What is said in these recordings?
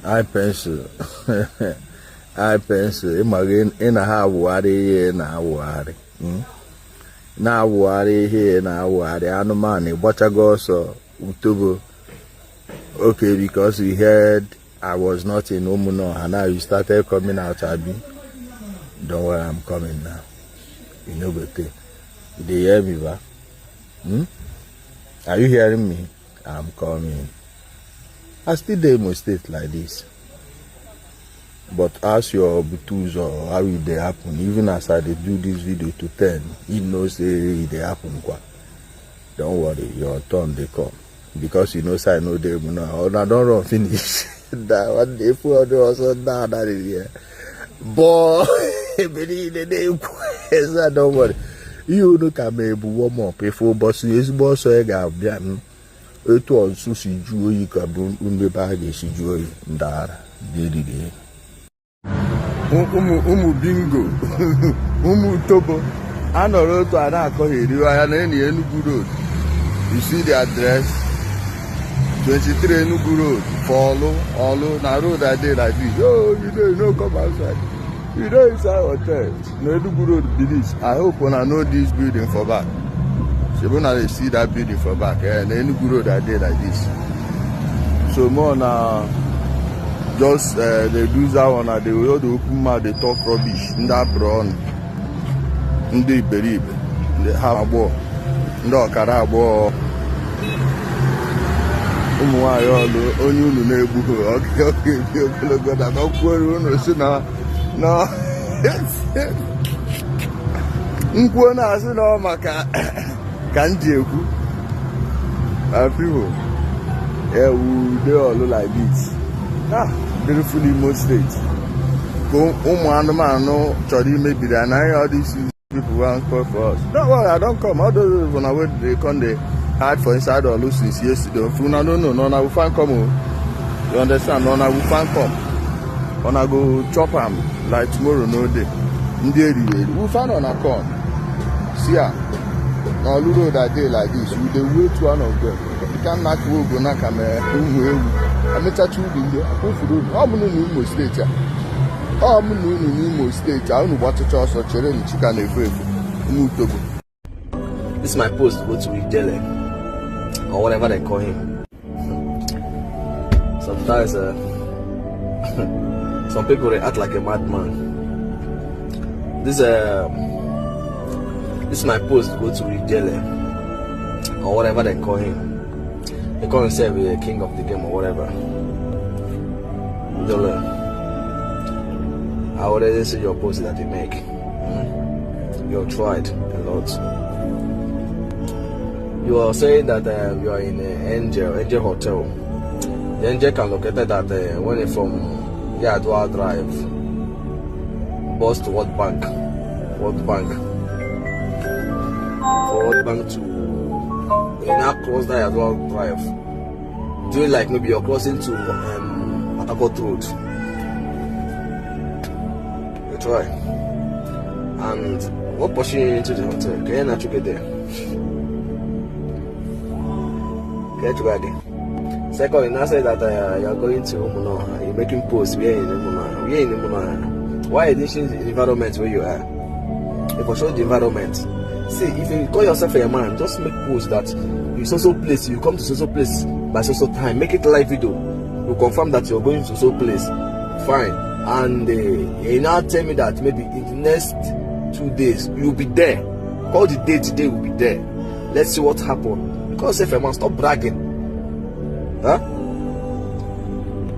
I pencil. I pencil. Imagine in a Hawaii in Hawaii. Na Hawaii here in Hawaii. I know money. But I go so Utubu. Okay, because we heard I was not in Umuno and now you started coming out, Abi. Don't worry, I'm coming now. You know good thing. They hear me, ba? Are you hearing me? I'm coming. I still do mistakes like this. But as your butus or how it they happen, even as I do this video to 10, he knows they happen. Don't worry, your turn they come. Because you know, I know them now. I don't run finish. That one day for the also now that is here. Boy, don't worry. You look at me, warm up before boss is boss. I got them. It was Susi Jew, you can be back. She joy. That did it. Bingo. Tobo. I know road to Anako. You are an any good road. You see the address 23 Enugu Road. Follow, na road I did like this. Oh, you know, come outside. You know inside hotel. No Enugu Road be this. I hope when I know this building for back. So when I see that building for back, the Enugu Road I did like this. So more now, just they do that one. They will open mouth, they talk rubbish. In that brown, in the believe, they have a ball. No carabo. Onye unu na-egbu okay ogologo na kwuru unu si na nkwuo na asị na maka ka ndị ekwu people they all look like this. Beautiful Imo State. Go ụmụ anụmanụ chọrọ imebiri anaghị all these people want call for us. Don't worry, I don't come. All those when I wait they come they hard for inside or lose since yesterday. If no, I will find come. You understand? No, I will find come. When I go chop them like tomorrow, no day. We'll find on a corn. See ya. Now Ludo that day like this, we the wait one of them. You can't knock wood, go knock I'm a two window. I go for those. I'm in Imo State. I'm in Imo State. I don't know what to choose or chicken chicken everywhere. This is my post. Go to Ijele or whatever they call him. Sometimes some people they act like a madman. This is my post. Go to Ijele or whatever they call him. They call himself the king of the game or whatever. Ijele. I already see your post that you make. You have tried a lot. You are saying that you are in Angel Hotel. The Angel can locate that when you're from h0o Drive, bus to World Bank. For World Bank to you now cross that h0o Drive. Do it like maybe you're crossing to Atakot Road. You try. And what pushing you into the hotel? Can you not get there? Second, you now say that you're going to Umuno, you're making posts, we're in Umuno. Why is this the environment where you are? If I show the environment, see, if you call yourself a man, just make posts that you so place, you come to so place by so time, make it live video. You confirm that you're going to so place, fine. And you now tell me that maybe in the next 2 days, you'll be there. Call the day today, will be there. Let's see what happened. Because if a man stop bragging,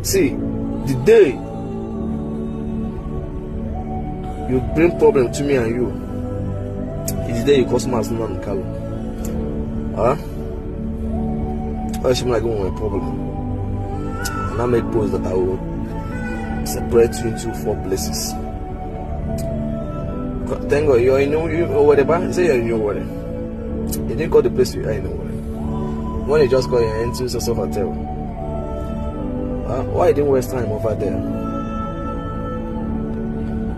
see, the day you bring problem to me and you, it's the day you cause mass non calo. I should like my problem. And I make posts that I will separate you into 4 places. Thank God you're in whatever. Say you're in your water. You didn't call the place you are in. When you just go into a hotel, why you didn't waste time over there?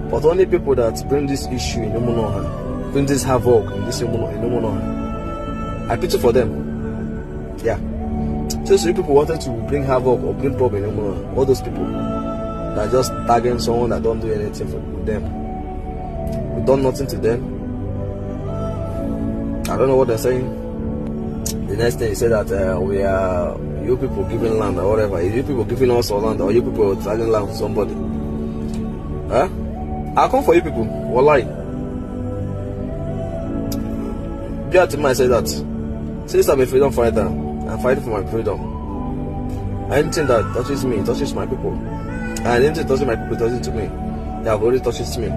But only people that bring this issue in Umunoha, bring this havoc in this in Umunoha, I pity for them. Yeah. Since you people wanted to bring havoc or bring problem, all those people that are just tagging someone that don't do anything with them, we done nothing to them. I don't know what they're saying. The next thing he said that we are you people giving land or whatever. Is you people giving us our land or you people selling land to somebody? Huh? I'll come for you people. Wallahi. Biatima said that since I'm a freedom fighter, I'm fighting for my freedom. Anything that touches me touches my people. And anything touches my people touches to me. They have already touched me.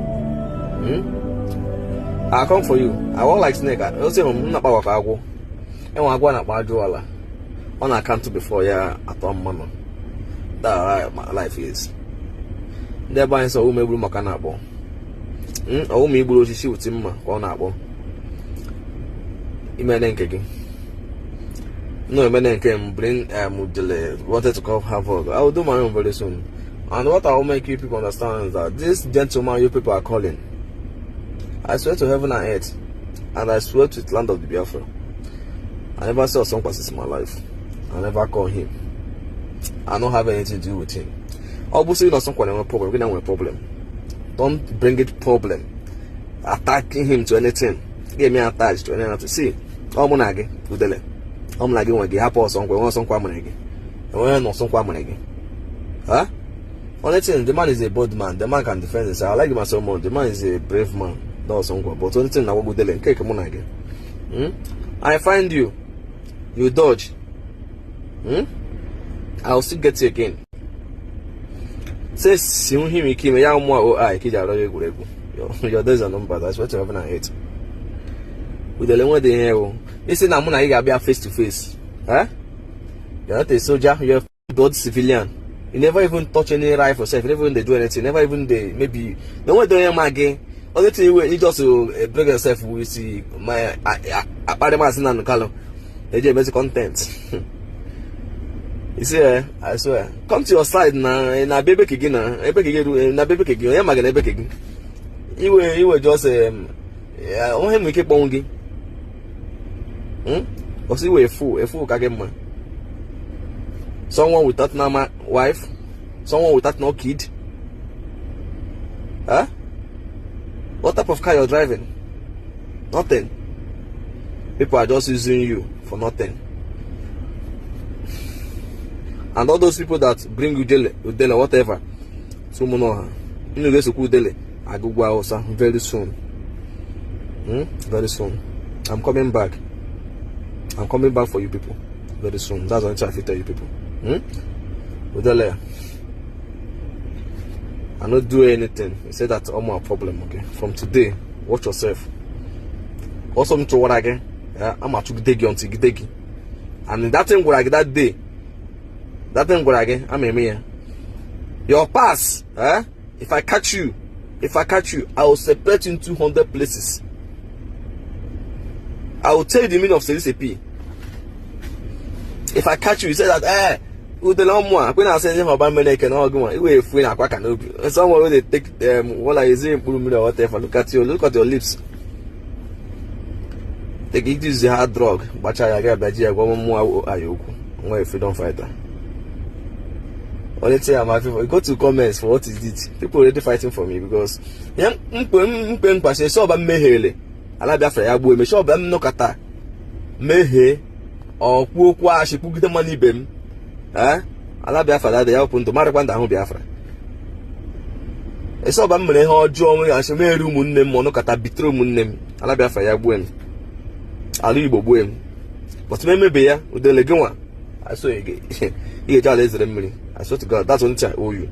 I'll come for you. I won't like snake. I'll say I'm not power cargo. And when I go and I on account before at one man. That my life is. They're buying so maybe makanabo. Oh me blue she with him on abo. Imenenkegi. No, Imenenke bring Ijele wanted to come havoc. I will do my own very soon. And what I will make you people understand is that this gentleman you people are calling, I swear to heaven and earth, and I swear to the land of the Biafra, I never saw some passes in my life. I never call him. I don't have anything to do with him. Obviously, not some kind of problem. We don't have a problem. Don't bring it problem. Attacking him to anything. Get me attached to anything. See, I'm like Ijele. I'm like going to get happy or something. I want some money. I want no some money. Huh? Only thing, the man is a bold man. The man can defend himself. I like him so much. The man is a brave man. That's something. But only thing I want to do, take money again. I find you. You dodge. I'll still get you again. Says soon him came a young more your days are numbered. That's what you have an hate. With the lemon the hero. Listen, I'm gonna be face to face. Huh? You're not a soldier, you're a blood civilian. You never even touch any rifle yourself, never even they do anything, never even they maybe no one doing my game. Only thing you just to break yourself with see my and color. They just basic content. You see, I swear. Come to your side now, and I baby again, na baby again, I'm gonna baby again. You were just on him we keep bonging. Or see, we're a fool, man. Someone without no wife, someone without no kid. Huh? What type of car you're driving? Nothing. People are just using you for nothing. And all those people that bring Ijele, whatever, I go also very soon. Very soon. I'm coming back. I'm coming back for you people very soon. That's what I tell you people. Ijele, I not do anything. He said that's all my problem. Okay, from today, watch yourself. Also, to what again? I'm at Gidegi until Gidegi, and that thing what I get that day. That thing what again? I'm a man. Your pass, if I catch you, I will separate you in 200 places. I will tell you the meaning of CDCP. If I catch you, you say that, when I say about money, can all go on. You free na kwaka no be. Someone when they take what I say or whatever. Look at your lips. They give you the hard drug, but I get Baji go more ayoku. I'm a freedom fighter. Only thing I'm happy for, go to comments for what is it. People already fighting for me because so ba mehele. Ala Biafra ya gbo me so ba no kata. Mehe o ku kwa shipu gide mani bem. Ala Biafra da ya open to mara kwanda hu Biafra. So ba mmere ha ojo onwe ya se meru mu nnem mo no kata bitro mu nnem. Ala Biafra ya gbo em. Ala Igbo gbo em. But mebe ya Ijele genwa. I saw you. You just let them. I swear to God, that's one thing I owe you.